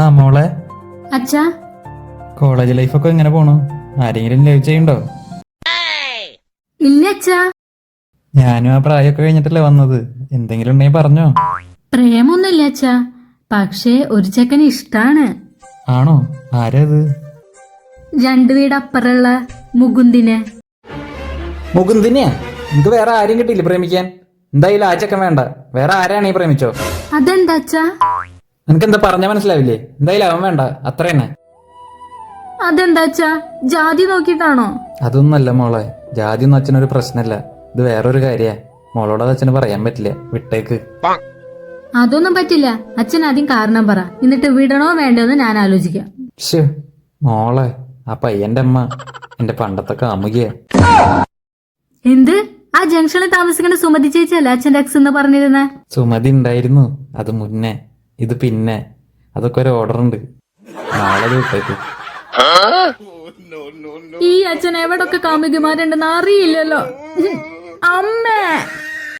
ആ മോളെ, അച്ഛാ, കോളേജ് ലൈഫൊക്കെ എങ്ങനെ പോണു? ആരെങ്കിലും ലവ് ചെയ്യണ്ടോ? ഇല്ല അച്ഛാ. ഞാനും ആ പ്രായമൊക്കെ കഴിഞ്ഞിട്ടല്ലേ വന്നത്. എന്തെങ്കിലും ഉണ്ടെങ്കിൽ പറഞ്ഞോ. പ്രേമൊന്നുമില്ല അച്ഛാ, പക്ഷേ ഒരു ചെക്കന് ഇഷ്ടാണ്. ആണോ? ആരത്? 2 വീട് അപ്പുറമുള്ള മുകുന്ദിനെ. മുകുന്ദിനെയാ? നിനക്ക് വേറെ ആരും കിട്ടിയില്ല പ്രേമിക്കാൻ? എന്തായാലും ആ ചെക്കൻ വേണ്ട. വേറെ ആരാണ് ഈ പ്രേമിച്ചോ? അതെന്താ അച്ഛാ? നിനക്ക് എന്താ പറഞ്ഞാ മനസ്സിലാവില്ലേ? എന്തായാലും അവൻ വേണ്ട, അത്ര തന്നെ. അതെന്താ അച്ഛാ? ജാതി നോക്കിട്ടാണോ? അതൊന്നല്ല മോളെ, ജാതി ഒന്നും അച്ഛനൊരു പ്രശ്നമല്ല. ഇത് വേറൊരു കാര്യാ. മോളോട് അത് അച്ഛന് പറയാൻ പറ്റില്ല, വിട്ടേക്ക്. അതൊന്നും പറ്റില്ല. അച്ഛൻ ആദ്യം കാരണം പറ, എന്നിട്ട് വിടണോ വേണ്ടോന്ന് ഞാൻ ആലോചിക്കാം. ശ്ശേ, മോളെ, ആ പയ്യന്റെ അമ്മ എന്റെ പണ്ടത്തെ കാമുകിയാ. എന്ത്? ആ ജംഗ്ഷനിൽ താമസിക്കുന്ന സുമതി ചേച്ചിയല്ല അച്ഛൻ്റെ എക്സ് എന്ന് പറഞ്ഞിരുന്നേ? സുമതി ഉണ്ടായിരുന്നു, അത് മുന്നേ. ഇത് പിന്നെ. അതൊക്കെ ഒരു ഓർഡർ ഉണ്ട്. നാളെ അത് വിട്ടേക്ക്. ഈ അച്ഛൻ എവിടൊക്കെ കാമുകിമാരുണ്ടെന്ന് അറിയില്ലല്ലോ. അമ്മേ.